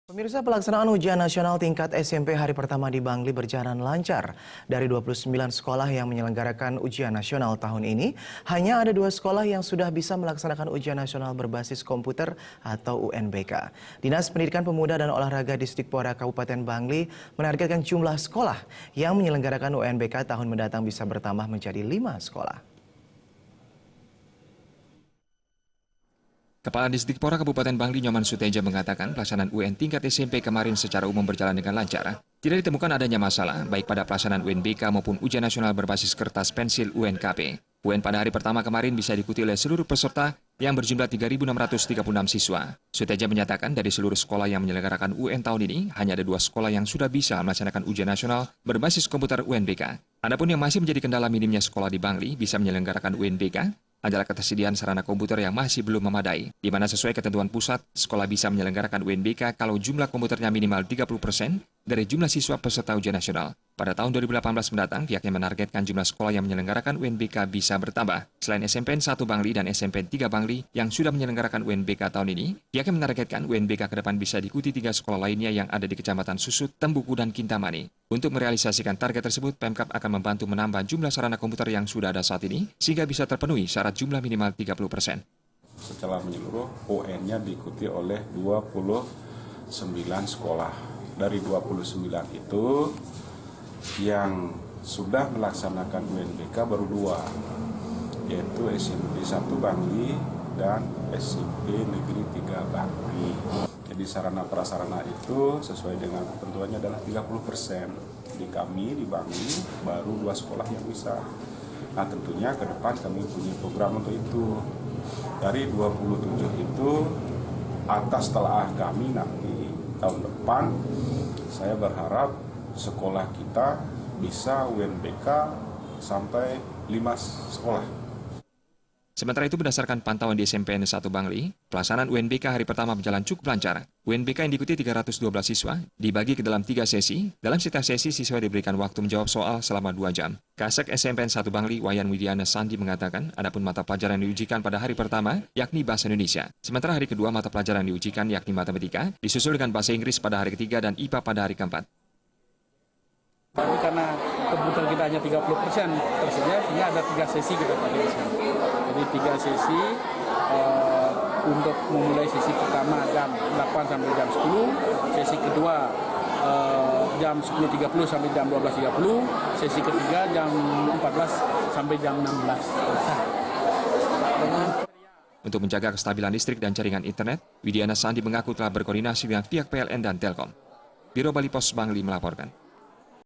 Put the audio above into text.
Pemirsa, pelaksanaan ujian nasional tingkat SMP hari pertama di Bangli berjalan lancar. Dari 29 sekolah yang menyelenggarakan ujian nasional tahun ini, hanya ada 2 sekolah yang sudah bisa melaksanakan ujian nasional berbasis komputer atau UNBK. Dinas Pendidikan Pemuda dan Olahraga Distrik Pora Kabupaten Bangli menargetkan jumlah sekolah yang menyelenggarakan UNBK tahun mendatang bisa bertambah menjadi 5 sekolah. Kepala Distrik Pora Kabupaten Bangli Nyoman Suteja mengatakan pelaksanaan UN tingkat SMP kemarin secara umum berjalan dengan lancar. Tidak ditemukan adanya masalah baik pada pelaksanaan UNBK maupun ujian nasional berbasis kertas pensil UNKP. UN pada hari pertama kemarin bisa diikuti oleh seluruh peserta yang berjumlah 3.636 siswa. Suteja menyatakan dari seluruh sekolah yang menyelenggarakan UN tahun ini, hanya ada 2 sekolah yang sudah bisa melaksanakan ujian nasional berbasis komputer UNBK. Adapun yang masih menjadi kendala minimnya sekolah di Bangli bisa menyelenggarakan UNBK adalah ketersediaan sarana komputer yang masih belum memadai, di mana sesuai ketentuan pusat, sekolah bisa menyelenggarakan UNBK kalau jumlah komputernya minimal 30% dari jumlah siswa peserta ujian nasional. Pada tahun 2018 mendatang, pihaknya menargetkan jumlah sekolah yang menyelenggarakan UNBK bisa bertambah. Selain SMPN 1 Bangli dan SMPN 3 Bangli yang sudah menyelenggarakan UNBK tahun ini, pihaknya menargetkan UNBK ke depan bisa diikuti 3 sekolah lainnya yang ada di Kecamatan Susut, Tembuku, dan Kintamani. Untuk merealisasikan target tersebut, Pemkab akan membantu menambah jumlah sarana komputer yang sudah ada saat ini, sehingga bisa terpenuhi syarat jumlah minimal 30%. Secara menyeluruh, UN-nya diikuti oleh 29 sekolah. Dari 29 itu, yang sudah melaksanakan UNBK baru 2, yaitu SMP 1 Bangli dan SMP Negeri 3 Bangli. Jadi sarana prasarana itu sesuai dengan ketentuannya adalah 30%. Di kami di Bangli baru 2 sekolah yang bisa. Nah tentunya ke depan kami punya program untuk itu. Dari 27 itu atas telaah kami nanti tahun depan saya berharap sekolah kita bisa UNBK sampai 5 sekolah. Sementara itu berdasarkan pantauan di SMPN 1 Bangli, pelaksanaan UNBK hari pertama berjalan cukup lancar. UNBK yang diikuti 312 siswa dibagi ke dalam 3 sesi. Dalam setiap sesi, siswa diberikan waktu menjawab soal selama 2 jam. Kasek SMPN 1 Bangli, Wayan Widiana Sandi mengatakan, adapun mata pelajaran yang diujikan pada hari pertama, yakni Bahasa Indonesia. Sementara hari kedua, mata pelajaran yang diujikan yakni Matematika, disusul dengan Bahasa Inggris pada hari ketiga dan IPA pada hari keempat. Karena kebutuhan kita hanya 30% tersedia, sehingga ada 3 sesi kita pakai di sini. Jadi 3 sesi untuk memulai sesi pertama jam 8 sampai jam 10, sesi kedua jam 10.30 sampai jam 12.30, sesi ketiga jam 14 sampai jam 16. Untuk menjaga kestabilan listrik dan jaringan internet, Widiana Sandi mengaku telah berkoordinasi dengan pihak PLN dan Telkom. Biro Bali Pos Bangli melaporkan.